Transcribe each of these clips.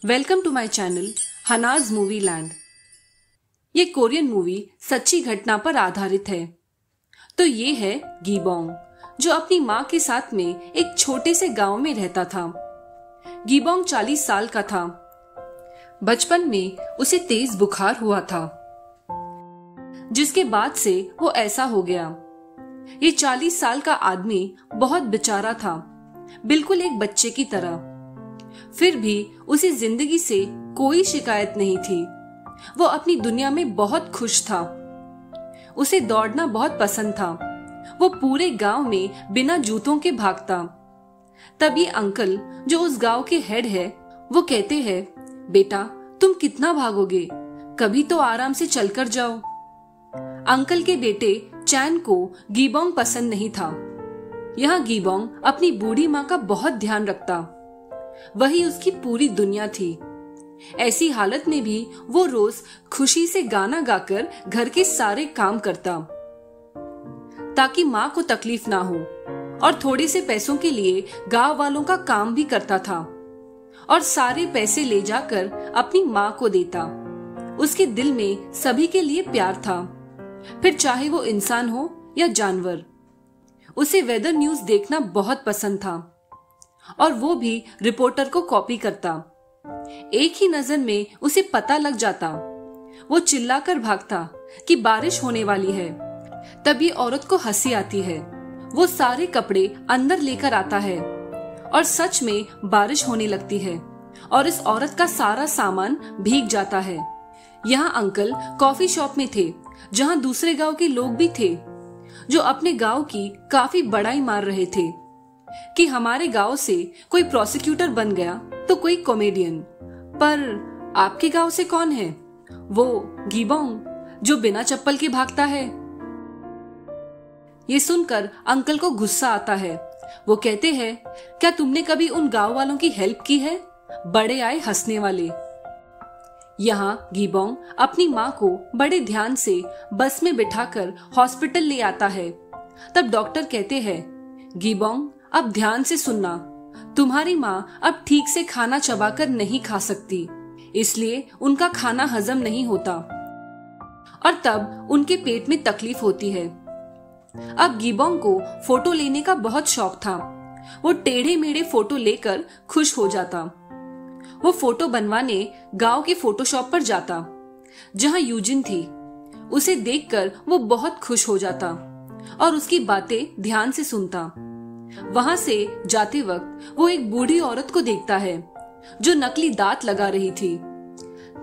Welcome to my channel हनाज movie land. ये Korean movie सच्ची घटना पर आधारित है। तो ये है गीबोंग, जो अपनी माँ के साथ में एक छोटे से गांव में रहता था। गीबोंग 40 साल का था। बचपन में उसे तेज बुखार हुआ था, जिसके बाद से वो ऐसा हो गया। ये 40 साल का आदमी बहुत बेचारा था, बिल्कुल एक बच्चे की तरह। फिर भी उसे जिंदगी से कोई शिकायत नहीं थी। वो अपनी दुनिया में बहुत खुश था। उसे दौड़ना बहुत पसंद था। वो पूरे गांव में बिना जूतों के भागता। तभी अंकल, जो उस गांव के हेड है, वो कहते हैं, बेटा तुम कितना भागोगे, कभी तो आराम से चलकर जाओ। अंकल के बेटे चैन को गीबोंग पसंद नहीं था। यहाँ गीबोंग अपनी बूढ़ी माँ का बहुत ध्यान रखता। वही उसकी पूरी दुनिया थी। ऐसी हालत में भी वो रोज खुशी से गाना गाकर घर के सारे काम करता, ताकि माँ को तकलीफ ना हो, और थोड़े से पैसों के लिए गांव वालों का काम भी करता था और सारे पैसे ले जाकर अपनी माँ को देता। उसके दिल में सभी के लिए प्यार था, फिर चाहे वो इंसान हो या जानवर। उसे वेदर न्यूज देखना बहुत पसंद था और वो भी रिपोर्टर को कॉपी करता। एक ही नजर में उसे पता लग जाता। वो चिल्लाकर भागता कि बारिश होने वाली है। तभी औरत को हंसी आती है। वो सारे कपड़े अंदर लेकर आता है और सच में बारिश होने लगती है और इस औरत का सारा सामान भीग जाता है। यहाँ अंकल कॉफी शॉप में थे, जहाँ दूसरे गांव के लोग भी थे, जो अपने गांव की काफी बड़ाई मार रहे थे कि हमारे गांव से कोई प्रोसिक्यूटर बन गया तो कोई कॉमेडियन। पर आपके गांव से कौन है? वो गीबोंग, जो बिना चप्पल के भागता है। ये सुनकर अंकल को गुस्सा आता है। वो कहते हैं, क्या तुमने कभी उन गांव वालों की हेल्प की है? बड़े आए हंसने वाले। यहाँ गीबोंग अपनी माँ को बड़े ध्यान से बस में बिठाकर हॉस्पिटल ले आता है। तब डॉक्टर कहते हैं, गीबोंग अब ध्यान से सुनना, तुम्हारी माँ अब ठीक से खाना चबाकर नहीं खा सकती, इसलिए उनका खाना हजम नहीं होता और तब उनके पेट में तकलीफ होती है। अब गीबोंग को फोटो लेने का बहुत शौक था। वो टेढ़े मेढ़े फोटो लेकर खुश हो जाता। वो फोटो बनवाने गांव के फोटोशॉप पर जाता, जहां यूजिन थी। उसे देखकर वो बहुत खुश हो जाता और उसकी बातें ध्यान से सुनता। वहां से जाते वक्त वो एक बूढ़ी औरत को देखता है, जो नकली दांत लगा रही थी।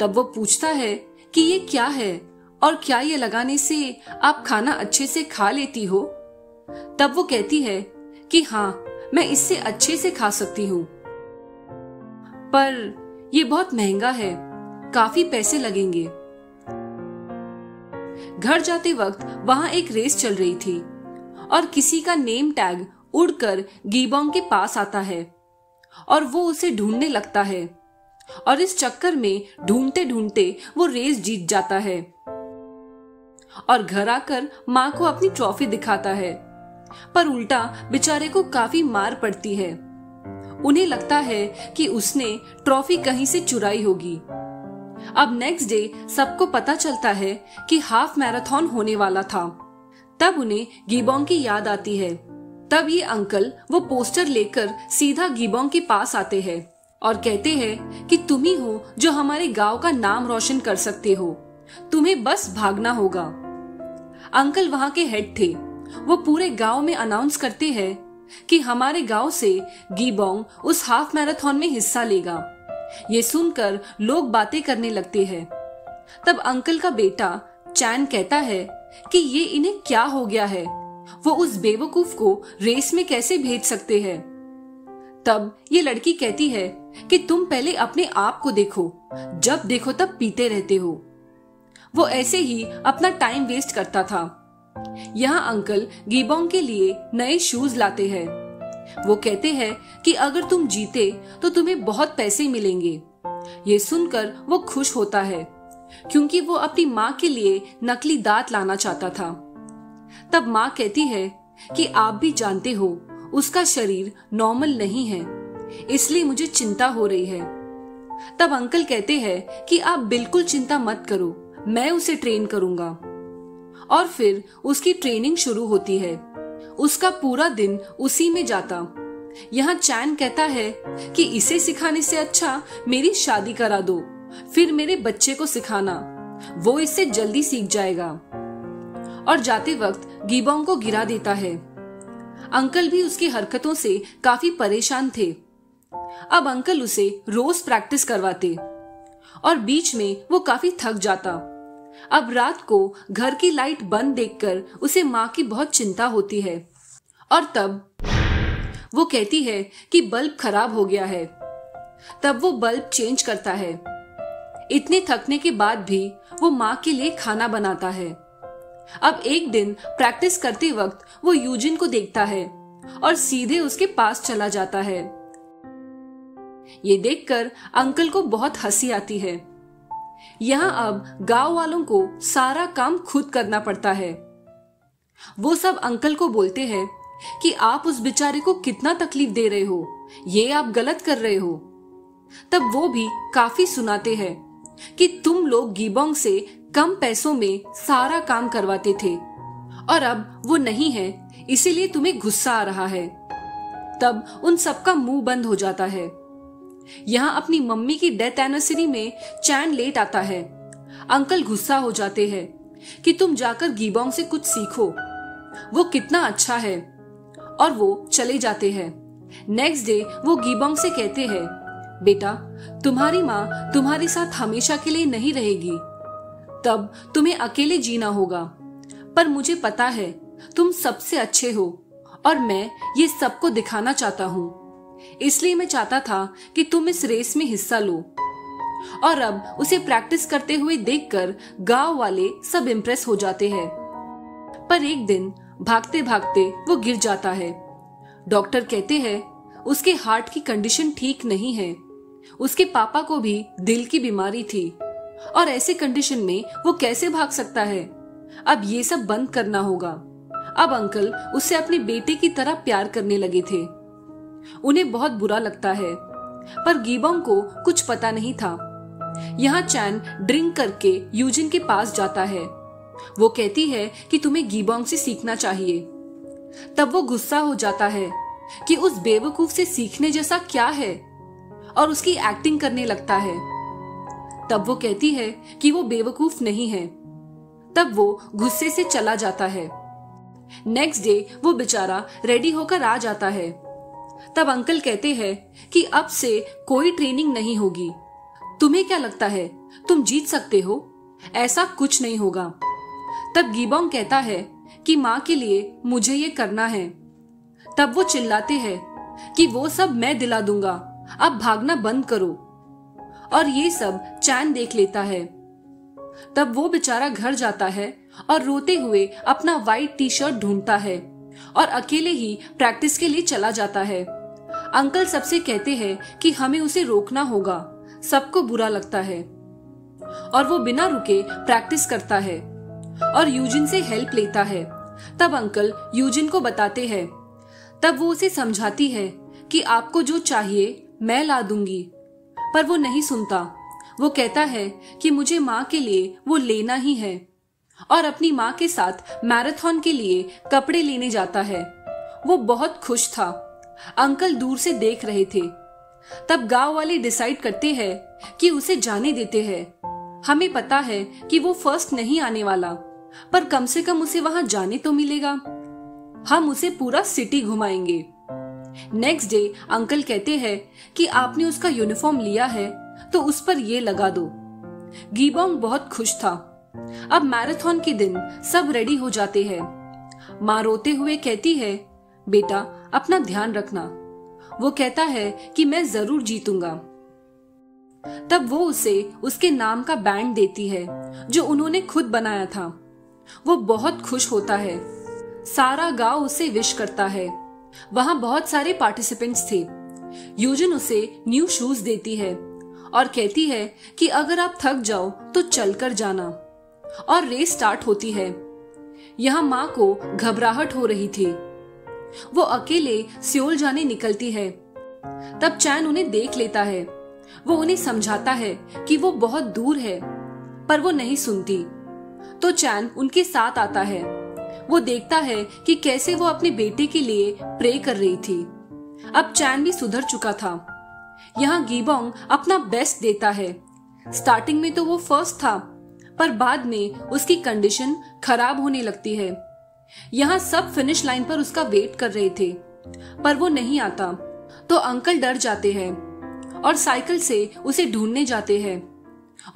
तब वो पूछता है कि ये क्या है और क्या ये लगाने से आप खाना अच्छे से खा लेती हो? तब वो कहती है कि हाँ, मैं इससे अच्छे से खा सकती हूँ, पर ये बहुत महंगा है, काफी पैसे लगेंगे। घर जाते वक्त वहां एक रेस चल रही थी और किसी का नेम टैग उड़कर गीबोंग के पास आता है और वो उसे ढूंढने लगता है और इस चक्कर में ढूंढते ढूंढते वो रेस जीत जाता है और घर आकर माँ को अपनी ट्रॉफी दिखाता है। पर उल्टा बेचारे को काफी मार पड़ती है। उन्हें लगता है कि उसने ट्रॉफी कहीं से चुराई होगी। अब नेक्स्ट डे सबको पता चलता है कि हाफ मैराथन होने वाला था। तब उन्हें गीबोंग की याद आती है। तब ये अंकल वो पोस्टर लेकर सीधा गीबोंग के पास आते हैं और कहते हैं कि तुम ही हो जो हमारे गांव का नाम रोशन कर सकते हो, तुम्हें बस भागना होगा। अंकल वहां के हेड थे। वो पूरे गांव में अनाउंस करते हैं कि हमारे गांव से गीबोंग उस हाफ मैराथन में हिस्सा लेगा। ये सुनकर लोग बातें करने लगते हैं। तब अंकल का बेटा चैन कहता है कि ये इन्हें क्या हो गया है, वो उस बेवकूफ को रेस में कैसे भेज सकते हैं। तब ये लड़की कहती है कि तुम पहले अपने आप को देखो, जब देखो तब पीते रहते हो। वो ऐसे ही अपना टाइम वेस्ट करता था। यहाँ अंकल गीबोंग के लिए नए शूज लाते हैं। वो कहते हैं कि अगर तुम जीते तो तुम्हें बहुत पैसे मिलेंगे। ये सुनकर वो खुश होता है, क्योंकि वो अपनी माँ के लिए नकली दांत लाना चाहता था। तब माँ कहती है कि आप भी जानते हो, उसका शरीर नॉर्मल नहीं है, इसलिए मुझे चिंता हो रही है। तब अंकल कहते हैं कि आप बिल्कुल चिंता मत करो, मैं उसे ट्रेन करूंगा। और फिर उसकी ट्रेनिंग शुरू होती है। उसका पूरा दिन उसी में जाता। यहाँ चैन कहता है कि इसे सिखाने से अच्छा मेरी शादी करा दो, फिर मेरे बच्चे को सिखाना, वो इससे जल्दी सीख जाएगा। और जाते वक्त गीबोंग को गिरा देता है। अंकल भी उसकी हरकतों से काफी परेशान थे। अब अंकल उसे रोज प्रैक्टिस करवाते और बीच में वो काफी थक जाता। अब रात को घर की लाइट बंद देखकर उसे माँ की बहुत चिंता होती है और तब वो कहती है कि बल्ब खराब हो गया है। तब वो बल्ब चेंज करता है। इतने थकने के बाद भी वो माँ के लिए खाना बनाता है। अब एक दिन प्रैक्टिस करते वक्त वो यूजिन को देखता है और सीधे उसके पास चला जाता है। ये देखकर अंकल को बहुत हंसी आती है। यहाँ अब गांव वालों को सारा काम खुद करना पड़ता है। वो सब अंकल को बोलते हैं कि आप उस बेचारे को कितना तकलीफ दे रहे हो, ये आप गलत कर रहे हो। तब वो भी काफी सुनाते हैं कि तुम लोग गीबोंग से कम पैसों में सारा काम करवाते थे और अब वो नहीं है, इसीलिए तुम्हें गुस्सा आ रहा है। तब उन सबका मुंह बंद हो जाता है। यहाँ अपनी मम्मी की डेथ एनिवर्सरी में चैन लेट आता है। अंकल गुस्सा हो जाते हैं कि तुम जाकर गीबोंग से कुछ सीखो, वो कितना अच्छा है, और वो चले जाते हैं। नेक्स्ट डे वो गीबोंग से कहते हैं, बेटा तुम्हारी माँ तुम्हारे साथ हमेशा के लिए नहीं रहेगी, तब तुम्हें अकेले जीना होगा, पर मुझे पता है तुम सबसे अच्छे हो और मैं ये सबको दिखाना चाहता हूँ, इसलिए मैं चाहता था कि तुम इस रेस में हिस्सा लो। और अब उसे प्रैक्टिस करते हुए देखकर गांव वाले सब इम्प्रेस हो जाते हैं। पर एक दिन भागते भागते वो गिर जाता है। डॉक्टर कहते हैं उसके हार्ट की कंडीशन ठीक नहीं है। उसके पापा को भी दिल की बीमारी थी और ऐसे कंडीशन में वो कैसे भाग सकता है। अब ये सब बंद करना होगा। अब अंकल उससे अपने बेटे की तरह प्यार करने लगे थे। उन्हें बहुत बुरा लगता है, पर गीबोंग को कुछ पता नहीं था। यहाँ चैन ड्रिंक करके यूजिन के पास जाता है। वो कहती है कि तुम्हें गीबोंग से सीखना चाहिए। तब वो गुस्सा हो जाता है कि उस बेवकूफ से सीखने जैसा क्या है और उसकी एक्टिंग करने लगता है। तब वो कहती है कि वो बेवकूफ नहीं है। तब वो गुस्से से चला जाता है। नेक्स्ट डे वो बेचारा रेडी होकर आ जाता है। तब अंकल कहते हैं कि अब से कोई ट्रेनिंग नहीं होगी। तुम्हें क्या लगता है तुम जीत सकते हो? ऐसा कुछ नहीं होगा। तब गीबोंग कहता है कि माँ के लिए मुझे ये करना है। तब वो चिल्लाते हैं कि वो सब मैं दिला दूंगा, अब भागना बंद करो। और ये सब चैन देख लेता है। तब वो बेचारा घर जाता है और रोते हुए अपना वाइट टी शर्ट ढूंढता है और अकेले ही प्रैक्टिस के लिए चला जाता है। अंकल सबसे कहते हैं कि हमें उसे रोकना होगा, सबको बुरा लगता है। और वो बिना रुके प्रैक्टिस करता है और यूजिन से हेल्प लेता है। तब अंकल यूजिन को बताते हैं। तब वो उसे समझाती है कि आपको जो चाहिए मैं ला दूंगी, पर वो नहीं सुनता। वो कहता है कि मुझे माँ के लिए वो लेना ही है और अपनी माँ के साथ मैराथन के लिए कपड़े लेने जाता है। वो बहुत खुश था। अंकल दूर से देख रहे थे। तब गांव वाले डिसाइड करते हैं कि उसे जाने देते हैं। हमें पता है कि वो फर्स्ट नहीं आने वाला, पर कम से कम उसे वहां जाने तो मिलेगा। हम उसे पूरा सिटी घुमाएंगे। नेक्स्ट डे अंकल कहते हैं कि आपने उसका यूनिफॉर्म लिया है तो उस पर ये लगा दो। गीबोंग बहुत खुश था। अब मैराथन के दिन सब रेडी हो जाते हैं। माँ रोते हुए कहती है, बेटा अपना ध्यान रखना। वो कहता है कि मैं जरूर जीतूंगा। तब वो उसे उसके नाम का बैंड देती है जो उन्होंने खुद बनाया था। वो बहुत खुश होता है। सारा गांव उसे विश करता है। वहां बहुत सारे पार्टिसिपेंट्स थे। यूजिन उसे न्यू शूज देती है और कहती है कि अगर आप थक जाओ तो चलकर जाना। और रेस स्टार्ट होती है। यहाँ माँ को घबराहट हो रही थी। वो अकेले सियोल जाने निकलती है। तब चैन उन्हें देख लेता है। वो उन्हें समझाता है कि वो बहुत दूर है, पर वो नहीं सुनती। तो चैन उनके साथ आता है। वो देखता है कि कैसे वो अपने बेटे के लिए प्रे कर रही थी। अब चैन भी सुधर चुका था। यहाँ गीबोंग अपना बेस्ट देता है। स्टार्टिंग में तो वो फर्स्ट था, पर बाद में उसकी कंडीशन खराब होने लगती है। यहाँ सब फिनिश लाइन पर उसका वेट कर रहे थे, पर वो नहीं आता। तो अंकल डर जाते हैं और साइकिल से उसे ढूंढने जाते हैं।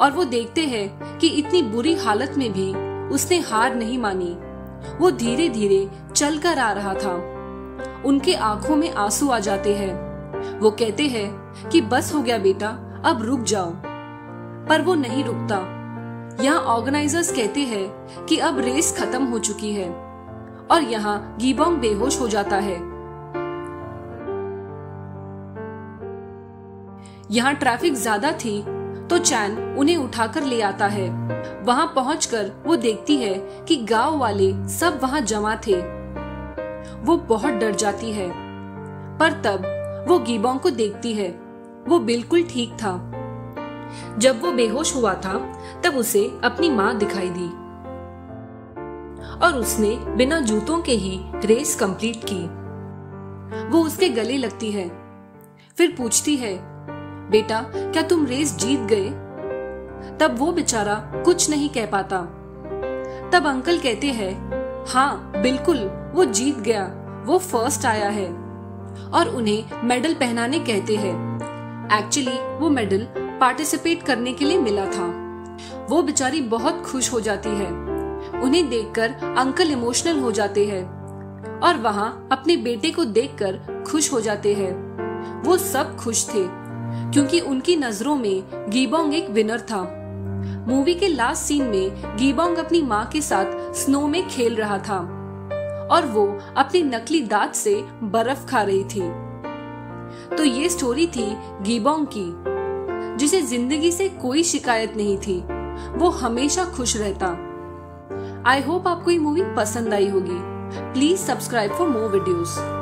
और वो देखते हैं कि इतनी बुरी हालत में भी उसने हार नहीं मानी। वो धीरे धीरे चलकर आ रहा था। उनके आंखों में आंसू आ जाते हैं। वो कहते हैं कि बस हो गया बेटा, अब रुक जाओ। पर वो नहीं रुकता। यहाँ ऑर्गेनाइजर्स कहते हैं कि अब रेस खत्म हो चुकी है और यहाँ गीबोंग बेहोश हो जाता है। यहाँ ट्रैफिक ज्यादा थी, तो चैन उन्हें उठाकर ले आता है। वहां पहुंचकर वो देखती है कि गांव वाले सब वहां जमा थे। वो बहुत डर जाती है, पर तब वो गीबोंग को देखती है। वो बिल्कुल ठीक था। जब वो बेहोश हुआ था, तब उसे अपनी माँ दिखाई दी और उसने बिना जूतों के ही रेस कंप्लीट की। वो उसके गले लगती है, फिर पूछती है, बेटा क्या तुम रेस जीत गए? तब वो बेचारा कुछ नहीं कह पाता। तब अंकल कहते हैं, हाँ बिल्कुल वो जीत गया, वो फर्स्ट आया है। और उन्हें मेडल पहनाने कहते हैं। एक्चुअली वो मेडल पार्टिसिपेट करने के लिए मिला था। वो बेचारी बहुत खुश हो जाती है। उन्हें देखकर अंकल इमोशनल हो जाते हैं और वहां अपने बेटे को देखकर खुश हो जाते हैं। वो सब खुश थे क्योंकि उनकी नजरों में गीबोंग एक विनर था। मूवी के लास्ट सीन में गीबोंग अपनी माँ के साथ स्नो में खेल रहा था और वो अपनी नकली दांत से बर्फ खा रही थी। तो ये स्टोरी थी गीबोंग की, जिसे जिंदगी से कोई शिकायत नहीं थी। वो हमेशा खुश रहता। आई होप आपको ये मूवी पसंद आई होगी। Please subscribe for more videos.